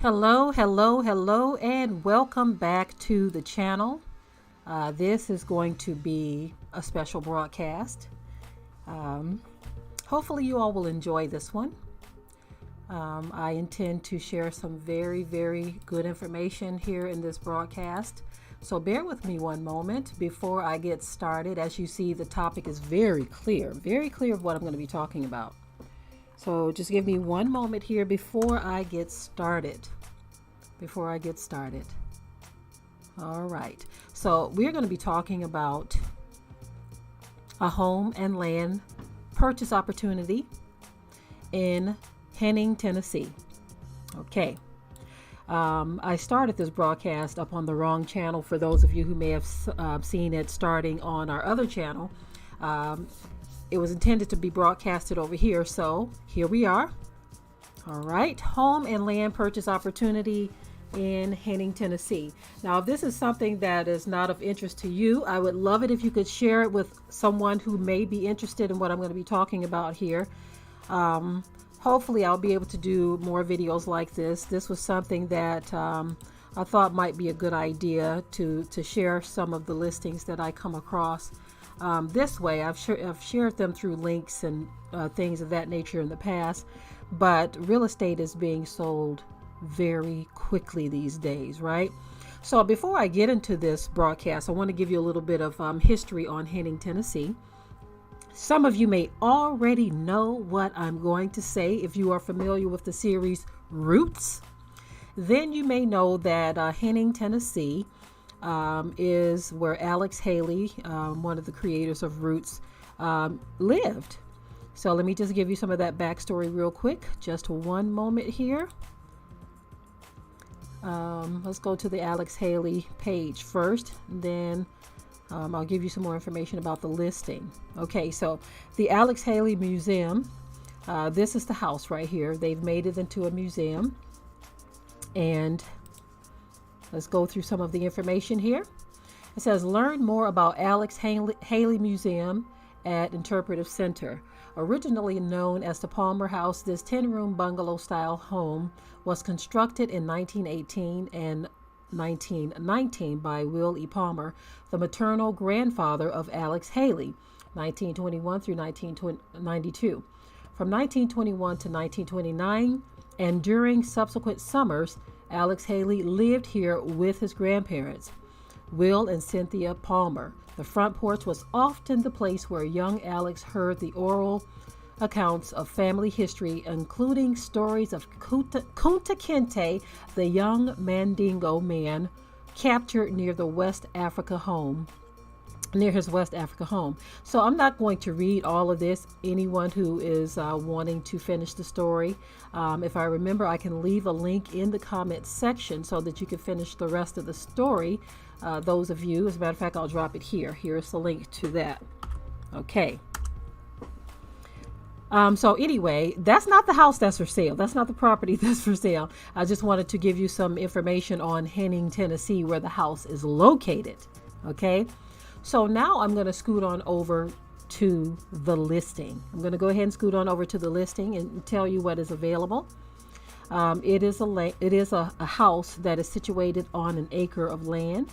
Hello, hello, hello, and welcome back to the channel. This is going to be a special broadcast. Um, Hopefully you all will enjoy this one. I intend to share some very good information here in this broadcast. So bear with me one moment before I get started. As you see, the topic is very clear of what I'm going to be talking about. So just give me one moment here before I get started. All right. So we're going to be talking about a home and land purchase opportunity in Henning, Tennessee. Okay. I started this broadcast up on the wrong channel for those of you who may have seen it starting on our other channel. It was intended to be broadcasted over here, so here we are. All right, home and land purchase opportunity in Henning, Tennessee. Now, if this is something that is not of interest to you, I would love it if you could share it with someone who may be interested in what I'm going to be talking about here. Hopefully, I'll be able to do more videos like this. This was something that I thought might be a good idea to share some of the listings that I come across. This way, I've shared them through links and things of that nature in the past, but real estate is being sold very quickly these days, right? So before I get into this broadcast, I want to give you a little bit of history on Henning, Tennessee. Some of you may already know what I'm going to say if you are familiar with the series Roots. Then you may know that Henning, Tennessee is where Alex Haley, one of the creators of Roots, lived. So let me just give you some of that backstory real quick. Just one moment here. Let's go to the Alex Haley page first, then I'll give you some more information about the listing. Okay, so the Alex Haley Museum, this is the house right here. They've made it into a museum, and let's go through some of the information here. It says, learn more about Alex Haley Museum at Interpretive Center. Originally known as the Palmer House, this 10-room bungalow-style home was constructed in 1918 and 1919 by Will E. Palmer, the maternal grandfather of Alex Haley, 1921 through 1992. From 1921 to 1929, and during subsequent summers, Alex Haley lived here with his grandparents, Will and Cynthia Palmer. The front porch was often the place where young Alex heard the oral accounts of family history, including stories of Kunta Kinte, the young Mandingo man captured near his West Africa home. So I'm not going to read all of this. Anyone who is wanting to finish the story, if I remember, I can leave a link in the comment section so that you can finish the rest of the story. Those of you, as a matter of fact, I'll drop it here. Here's the link to that. Okay. So anyway, that's not the house that's for sale. That's not the property that's for sale. I just wanted to give you some information on Henning, Tennessee, where the house is located. Okay. So now I'm going to scoot on over to the listing. I'm going to go ahead and scoot on over to the listing and tell you what is available. It is a house that is situated on an acre of land.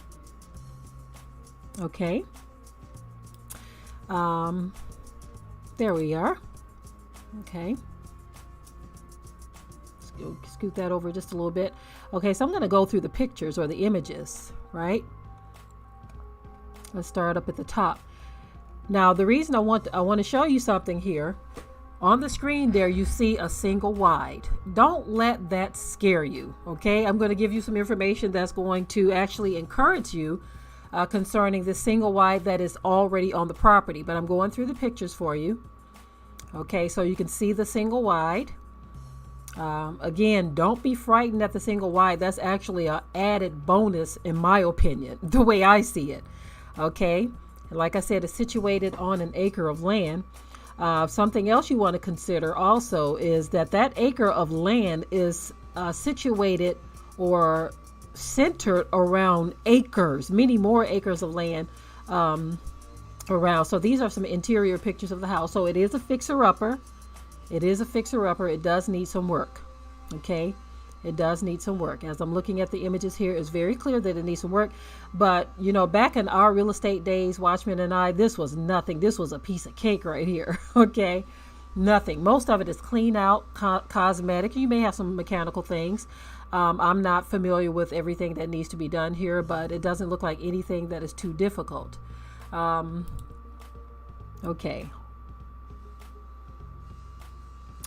Okay. There we are. Okay. Scoot that over just a little bit. Okay, so I'm going to go through the pictures or the images, right? Let's start up at the top. Now, the reason I want to show you something here. On the screen there, you see a single wide. Don't let that scare you, okay? I'm going to give you some information that's going to actually encourage you concerning the single wide that is already on the property. But I'm going through the pictures for you. Okay, so you can see the single wide. Again, don't be frightened at the single wide. That's actually an added bonus, in my opinion, the way I see it. Okay, like I said, it's situated on an acre of land. Something else you want to consider also is that acre of land is situated or centered around acres, many more acres of land around. So these are some interior pictures of the house. So it is a fixer-upper. It does need some work. Okay. It does need some work. As I'm looking at the images here, it's very clear that it needs some work. But, you know, back in our real estate days, Watchman and I, this was nothing. This was a piece of cake right here. Okay. Nothing. Most of it is clean out, cosmetic. You may have some mechanical things. I'm not familiar with everything that needs to be done here, but it doesn't look like anything that is too difficult. Okay.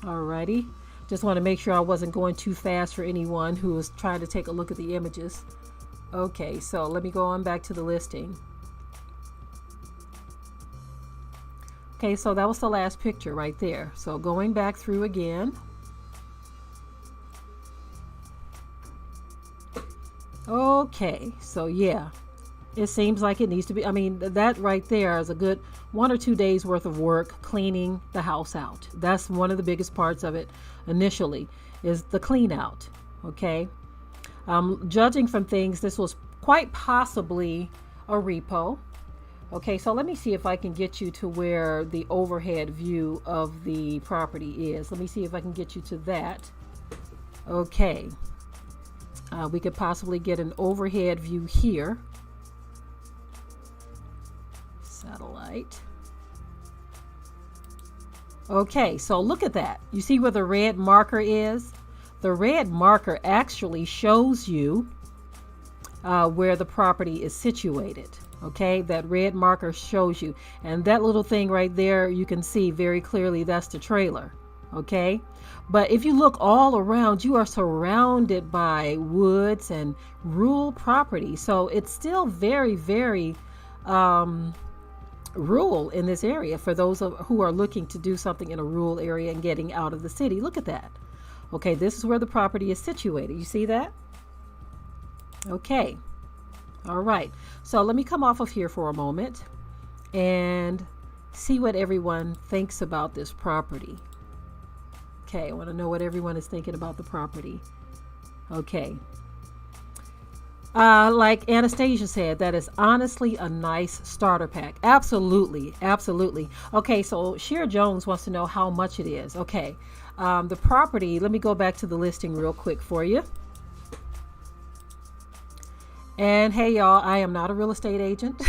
Alrighty. Just want to make sure I wasn't going too fast for anyone who was trying to take a look at the images. Okay, so let me go on back to the listing. Okay, so that was the last picture right there. So going back through again. Okay, so yeah, it seems like it needs to be, I mean, that right there is a good 1 or 2 days worth of work cleaning the house out. That's one of the biggest parts of it initially, is the clean out. Okay. Judging from things, this was quite possibly a repo. Okay, so let me see if I can get you to where the overhead view of the property is. Let me see if I can get you to that. Okay. We could possibly get an overhead view here. Satellite. Okay, so look at that. You see where the red marker is? The red marker actually shows you where the property is situated. Okay, that red marker shows you. And that little thing right there, you can see very clearly that's the trailer. Okay, but if you look all around, you are surrounded by woods and rural property. So it's still very, very rural in this area for those who are looking to do something in a rural area and getting out of the city. Look at that. Okay, this is where the property is situated. You see that? Okay. All right. So let me come off of here for a moment and see what everyone thinks about this property. Okay, I want to know what everyone is thinking about the property. Okay. Like Anastasia said, that is honestly a nice starter pack. Absolutely. Absolutely. Okay, so Sheer Jones wants to know how much it is. Okay. The property, let me go back to the listing real quick for you. And hey, y'all, I am not a real estate agent.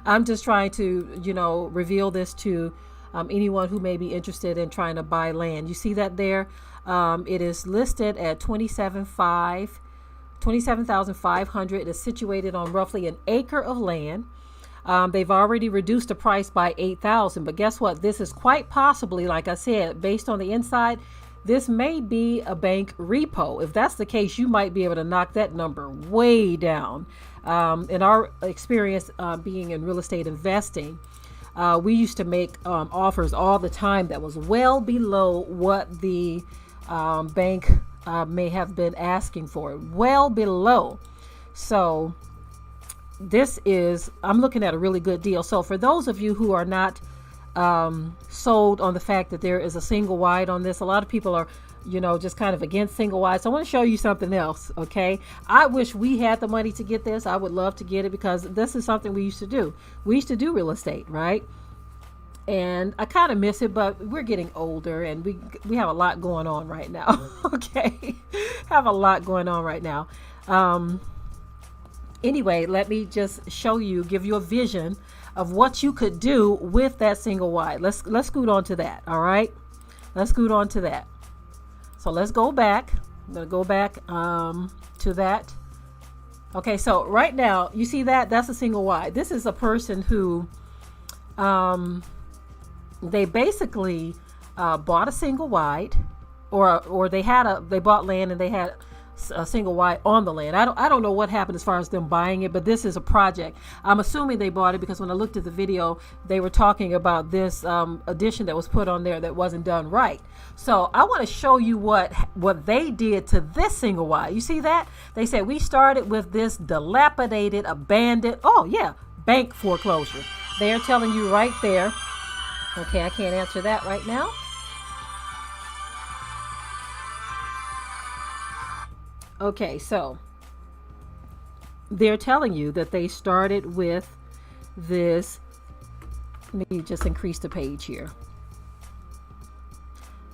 I'm just trying to, you know, reveal this to anyone who may be interested in trying to buy land. You see that there? It is listed at $27,500. It is situated on roughly an acre of land. They've already reduced the price by $8,000, but guess what? This is quite possibly, like I said, based on the inside, this may be a bank repo. If that's the case, you might be able to knock that number way down. In our experience being in real estate investing, we used to make offers all the time that was well below what the bank may have been asking for, well below. So this is, I'm looking at a really good deal. So for those of you who are not sold on the fact that there is a single wide on this, a lot of people are, you know, just kind of against single wide. So I want to show you something else. Okay. I wish we had the money to get this. I would love to get it because this is something we used to do. We used to do real estate, right? And I kind of miss it, but we're getting older and we have a lot going on right now. Okay. Have a lot going on right now. Anyway, let me just show you, give you a vision of what you could do with that single wide. Let's scoot on to that. All right. Let's scoot on to that. So let's go back. I'm going to go back to that. Okay. So right now you see that that's a single wide. This is a person who, they basically bought a single wide, or they bought land and they had a single wide on the land. I don't know what happened as far as them buying it, but this is a project. I'm assuming they bought it because when I looked at the video, they were talking about this addition that was put on there that wasn't done right. So I want to show you what they did to this single wide. You see that? They said we started with this dilapidated, abandoned, bank foreclosure. They're telling you right there. Okay, I can't answer that right now. Okay, so they're telling you that they started with this. Let me just increase the page here.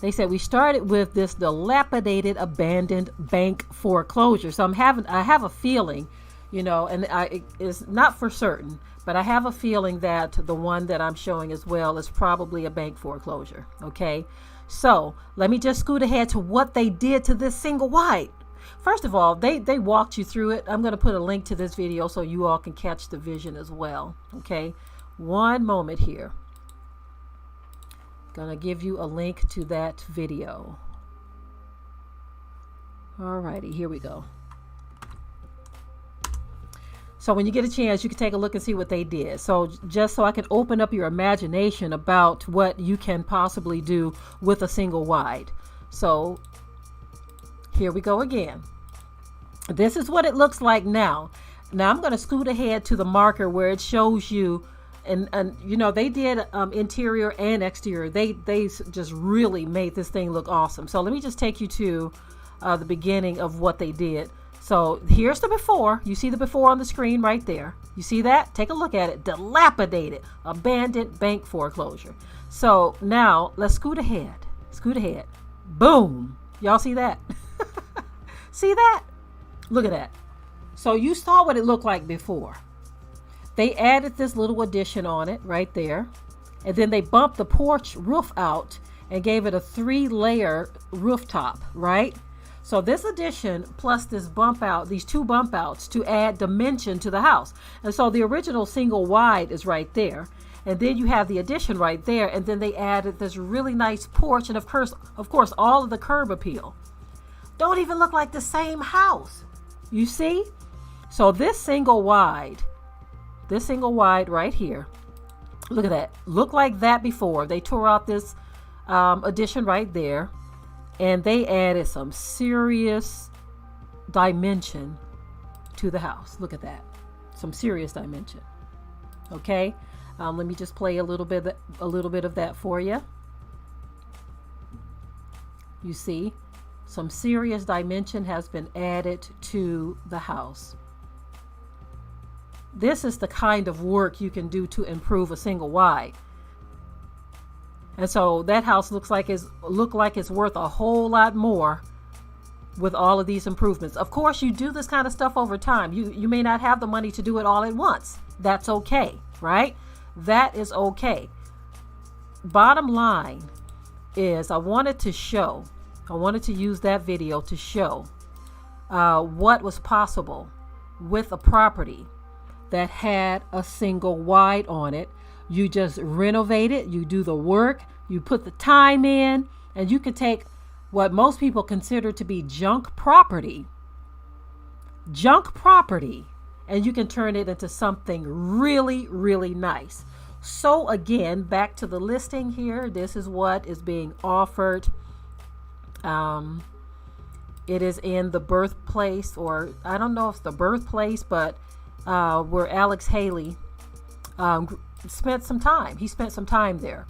They said we started with this dilapidated, abandoned bank foreclosure. So I have a feeling, and it's not for certain, but I have a feeling that the one that I'm showing as well is probably a bank foreclosure. Okay. So let me just scoot ahead to what they did to this single wide. First of all, they walked you through it. I'm going to put a link to this video so you all can catch the vision as well. Okay. One moment here. Gonna give you a link to that video. Alrighty, here we go. So when you get a chance, you can take a look and see what they did. So just so I can open up your imagination about what you can possibly do with a single wide. So here we go again. This is what it looks like now. Now I'm going to scoot ahead to the marker where it shows you, and they did interior and exterior. They just really made this thing look awesome. So let me just take you to the beginning of what they did. So here's the before. You see the before on the screen right there. You see that? Take a look at it. Dilapidated, abandoned bank foreclosure. So now let's scoot ahead. Scoot ahead. Boom. Y'all see that? See that? Look at that. So you saw what it looked like before. They added this little addition on it right there. And then they bumped the porch roof out and gave it a 3-layer rooftop, right? So this addition plus this bump out, these 2 bump outs to add dimension to the house. And so the original single wide is right there. And then you have the addition right there. And then they added this really nice porch. And of course, all of the curb appeal. Don't even look like the same house. You see? So this single wide right here, look at that. Look like that before. They tore out this addition right there. And they added some serious dimension to the house. Look at that. Some serious dimension. Okay. Let me just play a little bit of that for you. You see, some serious dimension has been added to the house. This is the kind of work you can do to improve a single wide. And so that house looks like it's worth a whole lot more with all of these improvements. Of course, you do this kind of stuff over time. You may not have the money to do it all at once. That's okay, right? That is okay. Bottom line is I wanted to use that video to show what was possible with a property that had a single wide on it. You just renovate it, you do the work, you put the time in, and you can take what most people consider to be junk property, and you can turn it into something really, really nice. So again, back to the listing here. This is what is being offered. It is in the birthplace, or I don't know if it's the birthplace, but where Alex Haley spent some time. He spent some time there.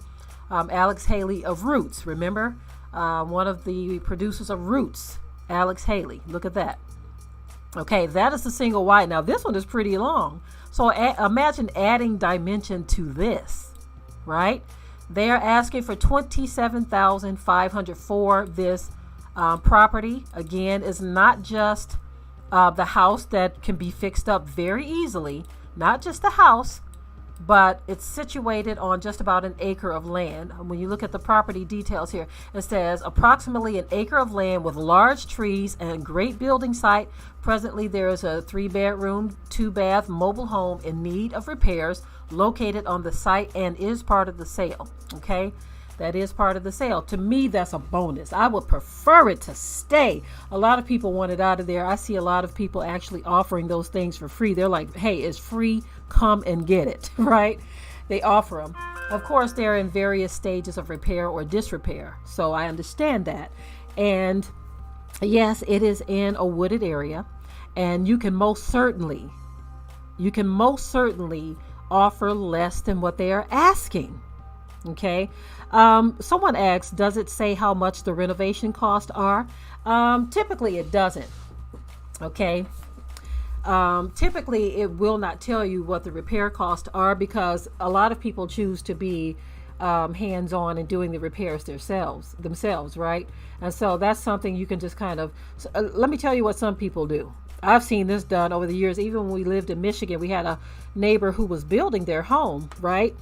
Alex Haley of Roots, remember? One of the producers of Roots, Alex Haley. Look at that. Okay, that is the single wide. Now this one is pretty long. So imagine adding dimension to this, right? They are asking for $27,500 for this property. Again, it's not just the house that can be fixed up very easily, not just the house, but it's situated on just about an acre of land. When you look at the property details here, it says approximately an acre of land with large trees and great building site. Presently, there is a 3-bedroom, 2-bath mobile home in need of repairs located on the site and is part of the sale. Okay, that is part of the sale. To me, that's a bonus. I would prefer it to stay. A lot of people want it out of there. I see a lot of people actually offering those things for free. They're like, hey, it's free. Come and get it, right? They offer them. Of course, they're in various stages of repair or disrepair. So I understand that. And yes, it is in a wooded area, and you can most certainly offer less than what they are asking. Okay. Someone asked, does it say how much the renovation costs are? Typically it doesn't. Okay. Typically it will not tell you what the repair costs are, because a lot of people choose to be hands-on and doing the repairs themselves, right? And so that's something you can just kind of, let me tell you what some people do. I've seen this done over the years. Even when we lived in Michigan, we had a neighbor who was building their home, right?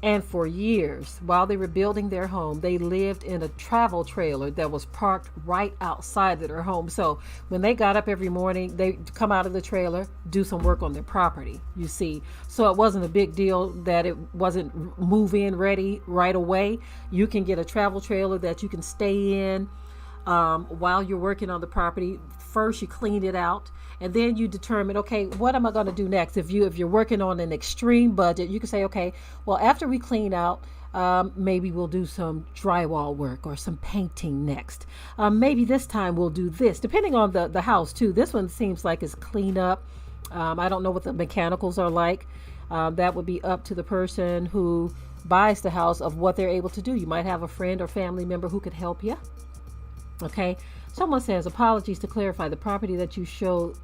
And for years, while they were building their home, they lived in a travel trailer that was parked right outside of their home. So when they got up every morning, they come out of the trailer, do some work on their property, you see. So it wasn't a big deal that it wasn't move-in ready right away. You can get a travel trailer that you can stay in while you're working on the property. First, you clean it out, and then you determine, okay, what am I going to do next? If you're working on an extreme budget, you can say, okay, well, after we clean out, maybe we'll do some drywall work or some painting next. Maybe this time we'll do this, depending on the house too. This one seems like it's clean up. I don't know what the mechanicals are like. That would be up to the person who buys the house of what they're able to do. You might have a friend or family member who could help you. Okay. Someone says, apologies, to clarify, the property that you show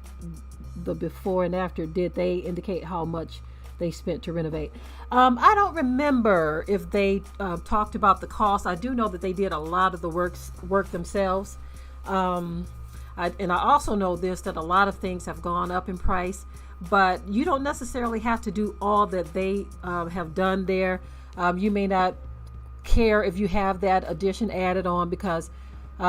the before and after, did they indicate how much they spent to renovate? I don't remember if they talked about the cost. I do know that they did a lot of the work themselves. And I also know this, that a lot of things have gone up in price, but you don't necessarily have to do all that they have done there. You may not care if you have that addition added on, because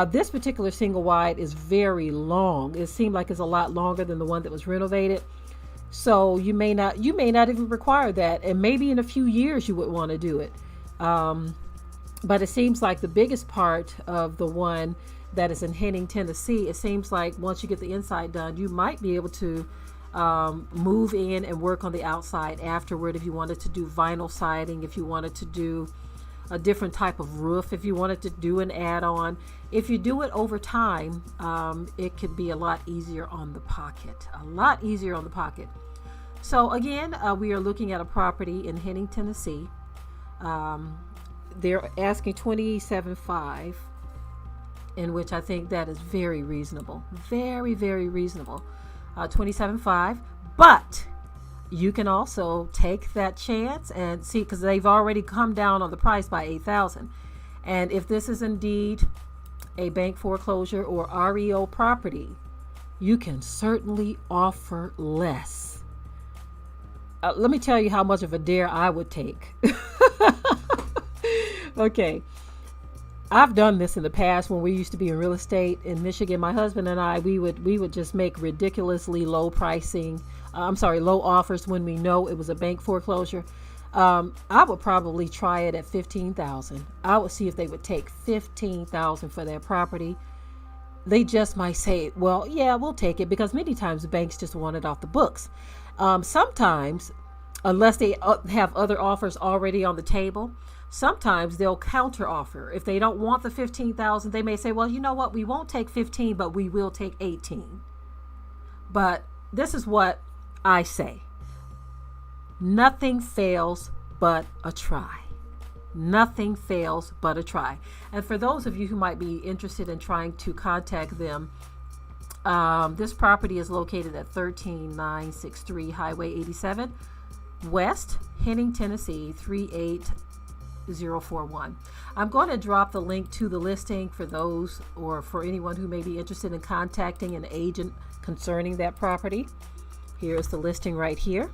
this particular single wide is very long. It seemed like it's a lot longer than the one that was renovated. So you may not even require that. And maybe in a few years you would want to do it. But it seems like the biggest part of the one that is in Henning, Tennessee, it seems like once you get the inside done, you might be able to move in and work on the outside afterward. If you wanted to do vinyl siding, if you wanted to do a different type of roof, if you wanted to do an add-on. If you do it over time, it could be a lot easier on the pocket. So again, we are looking at a property in Henning, Tennessee. They're asking $27,500, in which I think that is very reasonable. Very, very reasonable. $27,500, but you can also take that chance and see, because they've already come down on the price by $8,000. And if this is indeed a bank foreclosure or REO property, you can certainly offer less. Let me tell you how much of a dare I would take. Okay. I've done this in the past when we used to be in real estate in Michigan. My husband and I, we would just make ridiculously low offers when we know it was a bank foreclosure. I would probably try it at $15,000. I would see if they would take $15,000 for their property. They just might say, well, yeah, we'll take it, because many times the banks just want it off the books. Sometimes, unless they have other offers already on the table, sometimes they'll counter offer. If they don't want the $15,000, they may say, well, you know what? We won't take 15, but we will take 18. But this is what I say. Nothing fails but a try. Nothing fails but a try. And for those of you who might be interested in trying to contact them, this property is located at 13963 Highway 87 West, Henning, Tennessee 38041. I'm going to drop the link to the listing for those, or for anyone who may be interested in contacting an agent concerning that property. Here's the listing right here.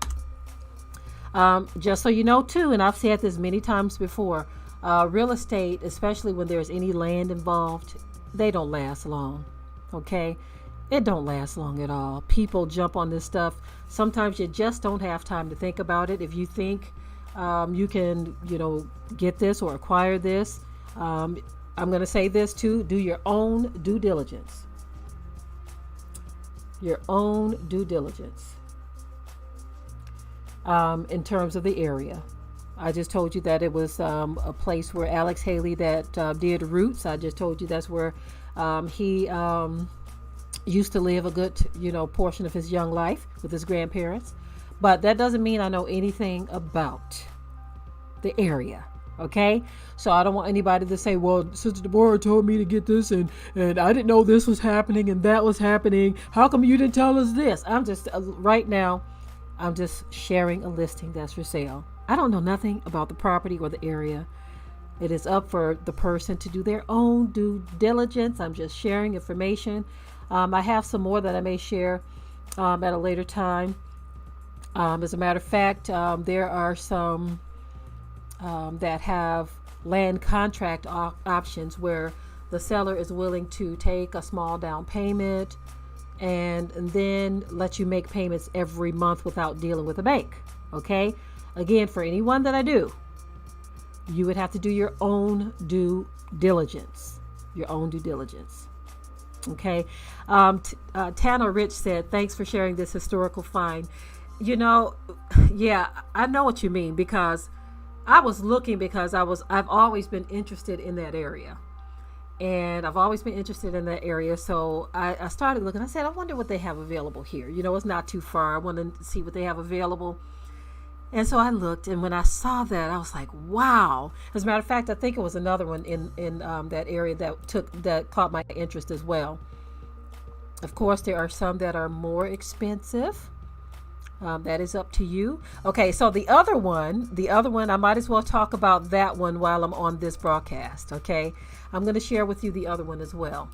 Just so you know too, and I've said this many times before, real estate, especially when there's any land involved, they don't last long. Okay? It don't last long at all. People jump on this stuff. Sometimes you just don't have time to think about it. If you think you can, get this or acquire this, I'm going to say this too: do your own due diligence. Your own due diligence. In terms of the area, I just told you that it was a place where Alex Haley that did Roots. I just told you that's where he used to live a good, portion of his young life with his grandparents. But that doesn't mean I know anything about the area. Okay, so I don't want anybody to say, well, Sister Deborah told me to get this, and I didn't know this was happening and that was happening. How come you didn't tell us this? I'm just right now, I'm just sharing a listing that's for sale. I don't know nothing about the property or the area. It is up for the person to do their own due diligence. I'm just sharing information. I have some more that I may share at a later time. As a matter of fact, there are some that have land contract options where the seller is willing to take a small down payment and then let you make payments every month without dealing with a bank. Okay? Again, for anyone that I do, you would have to do your own due diligence. Your own due diligence. Okay? Tanner Rich said, thanks for sharing this historical find. You know, yeah, I know what you mean, because I was looking because I've always been interested in that area. And I've always been interested in that area. So I started looking. I said, I wonder what they have available here. You know, it's not too far. I want to see what they have available. And so I looked, and when I saw that, I was like, wow. As a matter of fact, I think it was another one in that area that caught my interest as well. Of course, there are some that are more expensive. That is up to you. Okay, so the other one, I might as well talk about that one while I'm on this broadcast. Okay, I'm going to share with you the other one as well.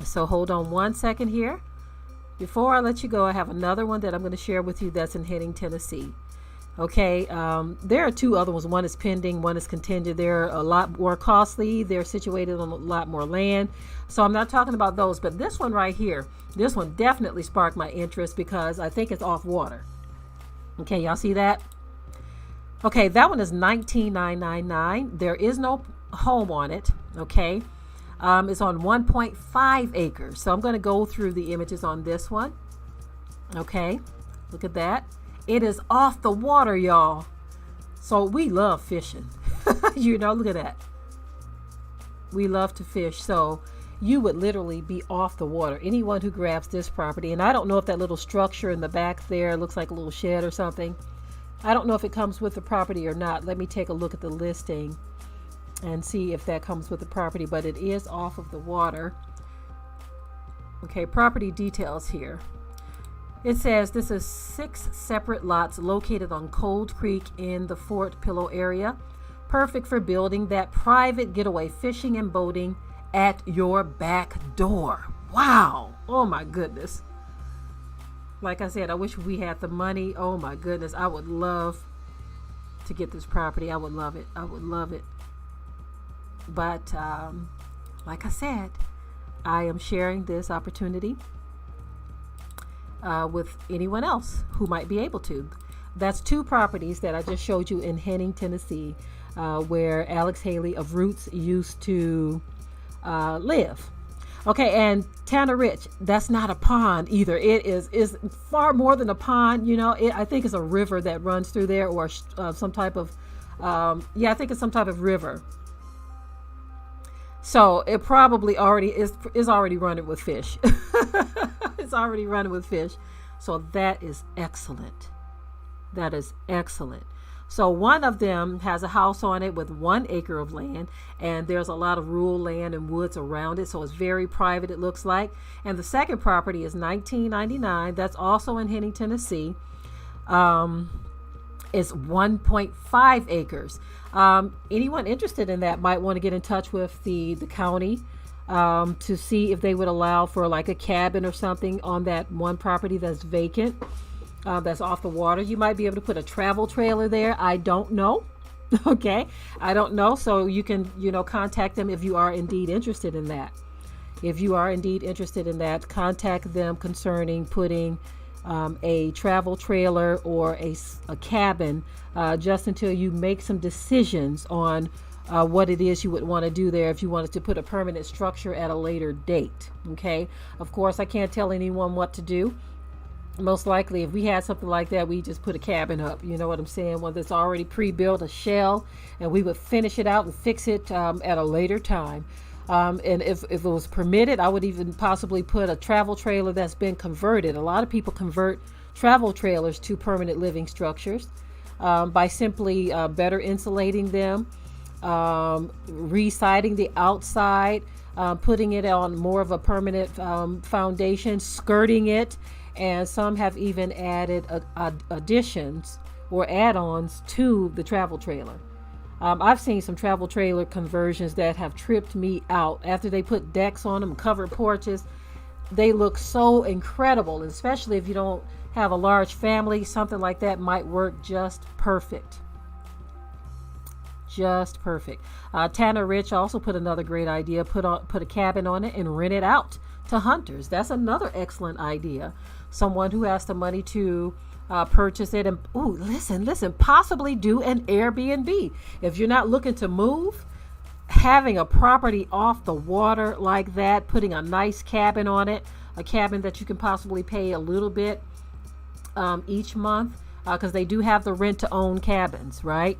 So hold on one second here. Before I let you go, I have another one that I'm going to share with you that's in Henning, Tennessee. Okay, there are two other ones. One is pending, one is contingent. They're a lot more costly. They're situated on a lot more land. So I'm not talking about those, but this one right here, this one definitely sparked my interest because I think it's off water. Okay, y'all see that? Okay, that one is $19,999. There is no home on it. Okay, it's on 1.5 acres. So I'm going to go through the images on this one. Okay, look at that. It is off the water, y'all. So we love fishing. You know, look at that. We love to fish. So you would literally be off the water. Anyone who grabs this property, and I don't know if that little structure in the back there looks like a little shed or something. I don't know if it comes with the property or not. Let me take a look at the listing and see if that comes with the property, but it is off of the water. Okay, property details here. It says this is 6 separate lots located on Cold Creek in the Fort Pillow area. Perfect for building that private getaway fishing and boating at your back door. Wow. Oh my goodness. Like I said, I wish we had the money. Oh my goodness. I would love to get this property. I would love it. I would love it. But like I said, I am sharing this opportunity with anyone else who might be able to. That's 2 properties that I just showed you in Henning, Tennessee, where Alex Haley of Roots used to live. Okay, and Tanner Rich, that's not a pond either. It is far more than a pond. You know, I think it's a river that runs through there, or some type of I think it's some type of river. So it probably already is already running with fish. It's already running with fish. So that is excellent. That is excellent. So one of them has a house on it with 1 acre of land, and there's a lot of rural land and woods around it. So it's very private, it looks like. And the second property is $19.99. That's also in Henning, Tennessee. It's 1.5 acres. Anyone interested in that might want to get in touch with the county to see if they would allow for like a cabin or something on that one property that's vacant, that's off the water. You might be able to put a travel trailer there. I don't know. Okay, I don't know. So you can, contact them if you are indeed interested in that. If you are indeed interested in that, contact them concerning putting a travel trailer or a cabin, just until you make some decisions on what it is you would want to do there, if you wanted to put a permanent structure at a later date. Okay, of course I can't tell anyone what to do. Most likely if we had something like that, we just put a cabin up, you know what I'm saying, one that's already pre-built, a shell, and we would finish it out and fix it at a later time. And if it was permitted, I would even possibly put a travel trailer that's been converted. A lot of people convert travel trailers to permanent living structures by simply better insulating them, re-siding the outside, putting it on more of a permanent foundation, skirting it, and some have even added additions or add-ons to the travel trailer. I've seen some travel trailer conversions that have tripped me out. After they put decks on them, covered porches, they look so incredible, especially if you don't have a large family. Something like that might work just perfect. Just perfect. Tanner Rich also put another great idea. Put a cabin on it and rent it out to hunters. That's another excellent idea. Someone who has the money to purchase it, and listen, possibly do an Airbnb. If you're not looking to move, having a property off the water like that, putting a nice cabin on it, a cabin that you can possibly pay a little bit each month, because they do have the rent to own cabins, right?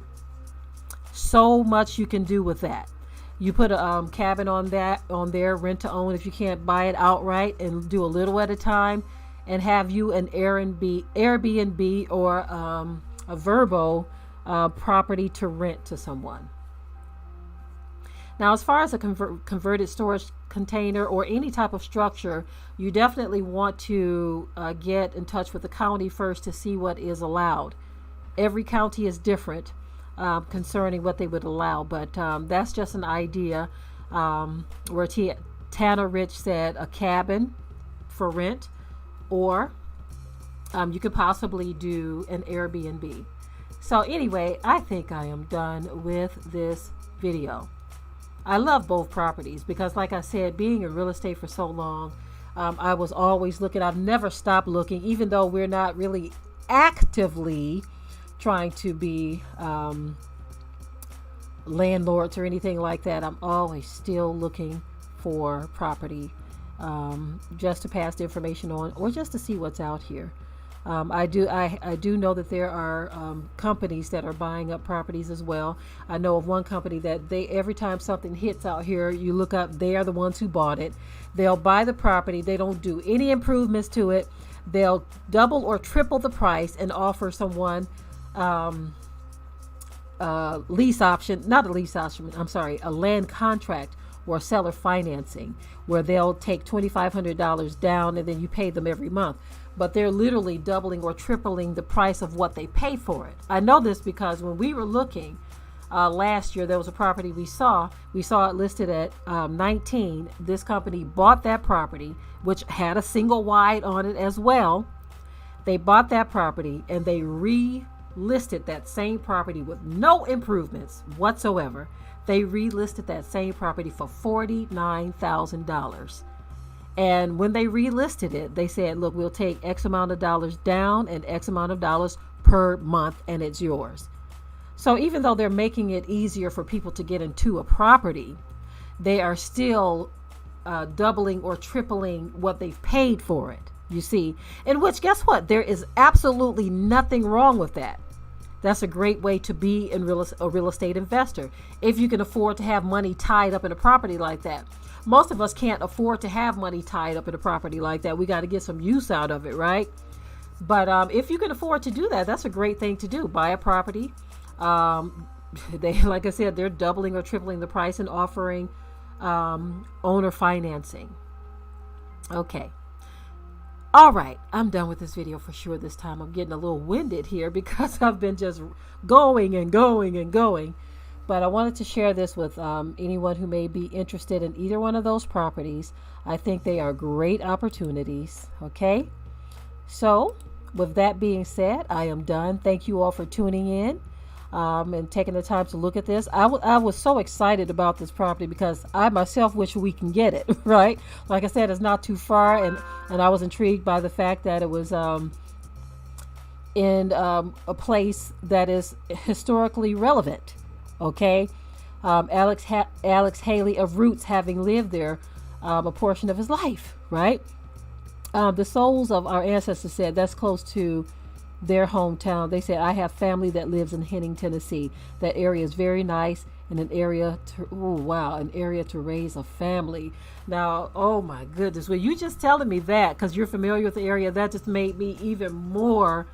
So much you can do with that. You put a cabin on there, rent to own if you can't buy it outright, and do a little at a time, and have you an Airbnb or a Verbo property to rent to someone. Now, as far as a converted storage container or any type of structure, you definitely want to get in touch with the county first to see what is allowed. Every county is different concerning what they would allow, but that's just an idea where Tanner Rich said a cabin for rent, or you could possibly do an Airbnb. So anyway, I think I am done with this video. I love both properties because, like I said, being in real estate for so long, I was always looking. I've never stopped looking, even though we're not really actively trying to be landlords or anything like that. I'm always still looking for property, just to pass the information on, or just to see what's out here. I do know that there are companies that are buying up properties as well. I know of one company that every time something hits out here, you look up, they are the ones who bought it. They'll buy the property. They don't do any improvements to it. They'll double or triple the price and offer someone a land contract or seller financing, where they'll take $2,500 down and then you pay them every month. But they're literally doubling or tripling the price of what they pay for it. I know this because when we were looking last year, there was a property we saw it listed at 19. This company bought that property, which had a single wide on it as well. They bought that property and they relisted that same property with no improvements whatsoever. They relisted that same property for $49,000. And when they relisted it, they said, look, we'll take X amount of dollars down and X amount of dollars per month, and it's yours. So even though they're making it easier for people to get into a property, they are still doubling or tripling what they've paid for it, you see. And which, guess what? There is absolutely nothing wrong with that. That's a great way to be a real estate investor, if you can afford to have money tied up in a property like that. Most of us can't afford to have money tied up in a property like that. We got to get some use out of it, right? But if you can afford to do that, that's a great thing to do. Buy a property. Like I said, they're doubling or tripling the price and offering owner financing. Okay. All right, I'm done with this video for sure this time. I'm getting a little winded here because I've been just going and going and going. But I wanted to share this with anyone who may be interested in either one of those properties. I think they are great opportunities. Okay. So with that being said, I am done. Thank you all for tuning in and taking the time to look at this. I was so excited about this property because I myself wish we can get it, right? Like I said, it's not too far. And I was intrigued by the fact that it was in a place that is historically relevant. Okay. Alex Haley of Roots, having lived there a portion of his life, right? The souls of our ancestors said that's close to their hometown. They said, I have family that lives in Henning, Tennessee. That area is very nice, and an area to raise a family. Now, oh my goodness, well, you just telling me that because you're familiar with the area, that just made me even more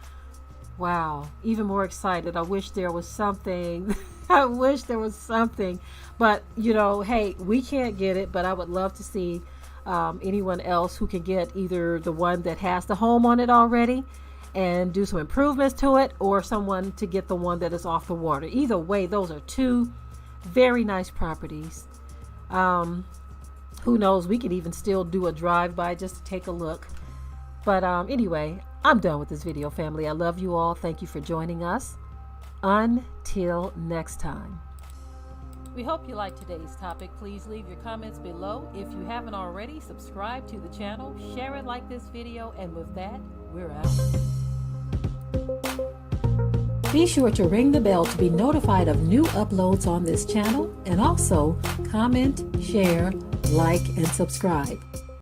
excited. I wish there was something. I wish there was something, but hey, we can't get it, but I would love to see anyone else who can get either the one that has the home on it already and do some improvements to it, or someone to get the one that is off the water. Either way, those are two very nice properties. Who knows, we could even still do a drive-by just to take a look. But anyway, I'm done with this video, family. I love you all. Thank you for joining us. Until next time. We hope you liked today's topic. Please leave your comments below. If you haven't already, subscribe to the channel, share it like this video, and with that, we're out. Be sure to ring the bell to be notified of new uploads on this channel, and also comment, share, like, and subscribe.